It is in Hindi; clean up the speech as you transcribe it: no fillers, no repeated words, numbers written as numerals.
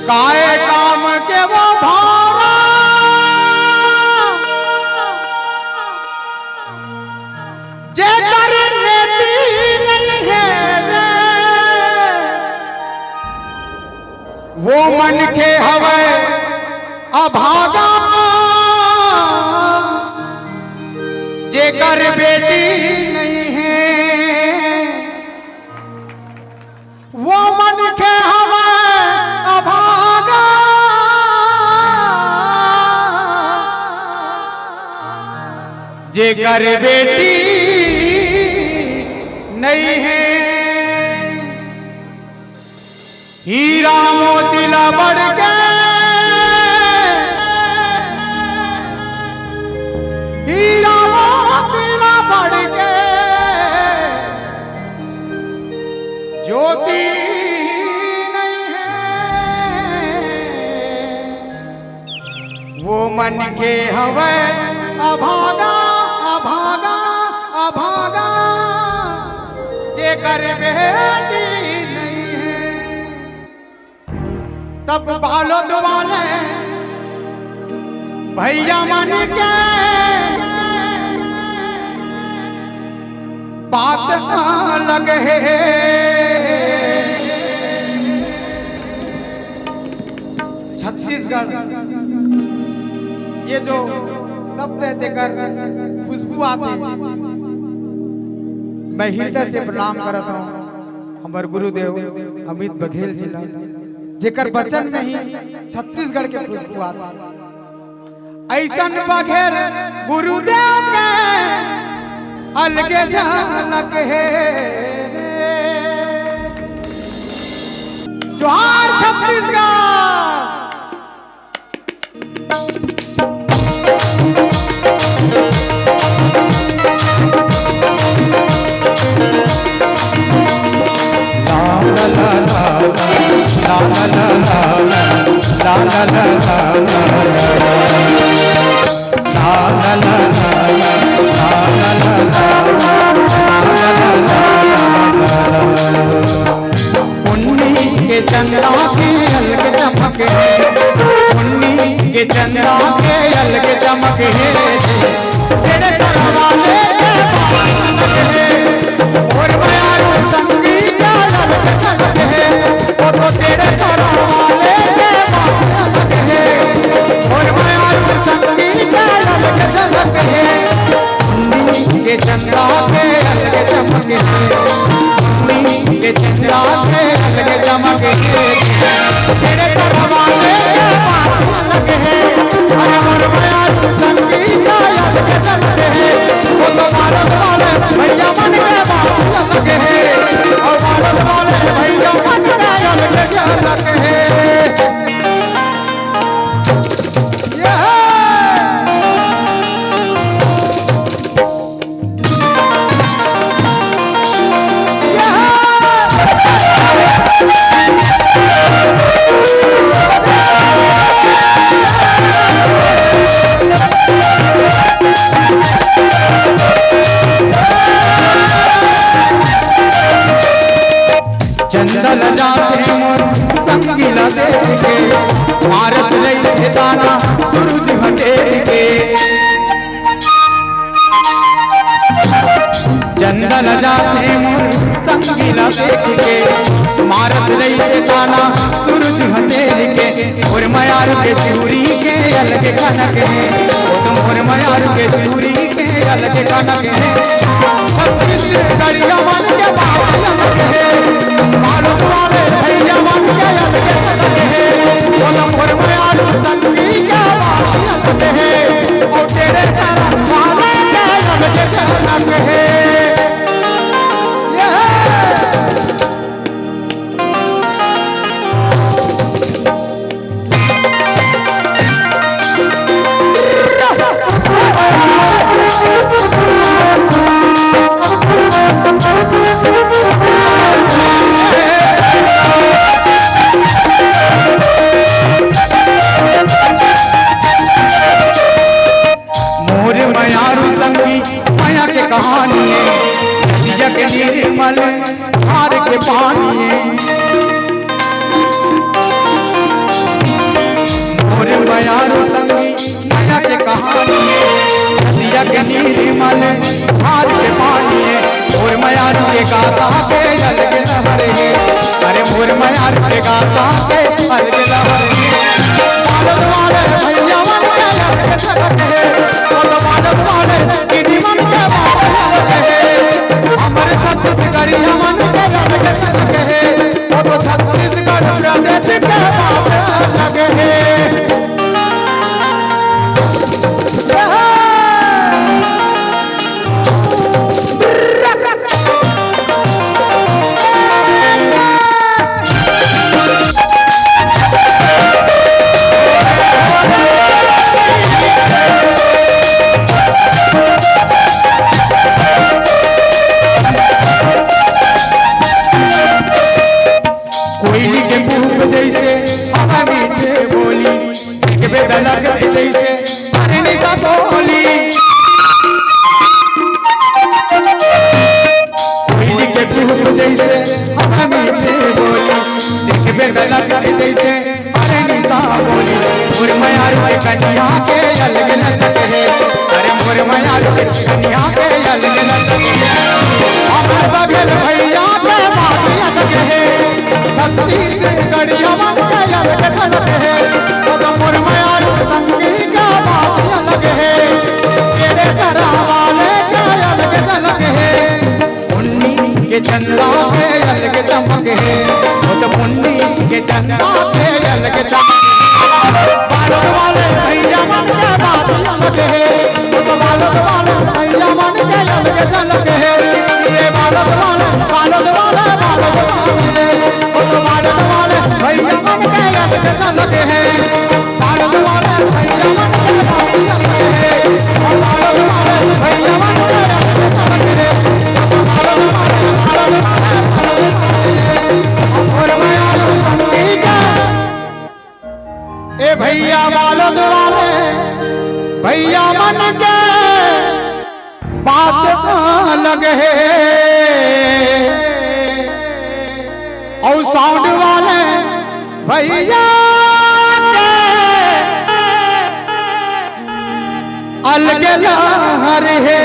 काए काम के वो भारा जे करने दी नहीं है रे, वो मन के हवे अभागा जे कर बेटी नहीं है, वो मन के हवे अभागा जे कर बेटी नहीं है। हीरा मोतीला बढ़ गए, हीरा मोतीला बढ़ गए, ज्योति नहीं है, वो मन के हवे अभागा अभागा अभागा जे कर बेटी नहीं है। तब बालो दुआले भैया मन के बात अलग है। छत्तीसगढ़ ये जो शब्द देकर खुशबू आती, मैं हृदय से प्रणाम करता हूँ हमारे गुरुदेव अमित बघेल जिला, जेकर बचन में ही छत्तीसगढ़ के खुशबू आती। ऐसन बघेल गुरुदेव के अलगे झलक है। जोहार छत्तीसगढ़। चंदा के अलग चमक है, उन्नी के चंदा के अलग चमक है, तेरे सरवाले के बालक है, और मायारू संगी का अलग चमक है, वो तो तेरे सरवाले के बालक है, और मायारू संगी का अलग चमक है, उन्नी के चंदा के अलग चमक है, उन्नी के चंदा के अलग चमक है, तेरे सरवाले के बालक है, अरे मोर मायारू संगी का अलग चमक है, वो तो भारत वाले भैया मन के बालक है, और भारत वाले भैया मन के अलग चमक है। चंदन जाते मोर संगीला देख के, भारत रही दाना सूरज हटे के। चंदन जाते मोर संगीला देख के, भारत रही दाना सूरज हटे के, और मयार के चूड़ी के अलग कनक है, मोर मयार के चूड़ी के अलग कनक है, छत्तीसगढ़िया मन के बालक है, मालूम वाले भैया मन के अलग कनक है, मोर मयारू संगी का बालक है, और तेरे सरवाले के अलग कनक है। गाता के अलग लहर है, अरे मोर मयार के गाता के अलग लहर है। बालद वाले भैया मन के अलग झलक है, तो बालद वाले दीदी मन के बात अलग है। हमारे छत्तीसगढ़िया मन के अलग झलक है, तो छत्तीसगढ़ प्रदेश के बात अलग है। कोयली के मुंह जैसे हवा मीठे बोली, एक बेदलग जैसे अरे निशा बोली। कोयली के मुंह जैसे हवा मीठे बोली, एक बेदलग जैसे अरे निशा बोली। मोर मयार के कन्या के अलग लचक है, अरे मोर मयार के कन्या के अलग लचक है। हमारे बगल भैया के बात अलग है, छत्तीसगढ़िया मन के अलग झलक है, तो मोर मयार संगी का बात अलग है। तेरे सरा वाले का अलग झलक है, मुन्नी के चंदा के अलग चमक है, तो मुन्नी के चंदा के अलग चमक है। बालद वाले भैया मन के बात अलग है, तो बालद वाले भैया मन के अलग झलक है। ये बालद वाले बालद वाले बालद वाले, तो बालद वाले भैया मन के अलग झलक है। बालद वाले भैया मन के बात अलग है, और बालद वाले भैया मन के अलग झलक है। बालद वाले बालद वाले और मयार संगी का ए भैया बालद वाले भैया मन के बात अलग है, और साउंड वाले भैया के अलग लहर है।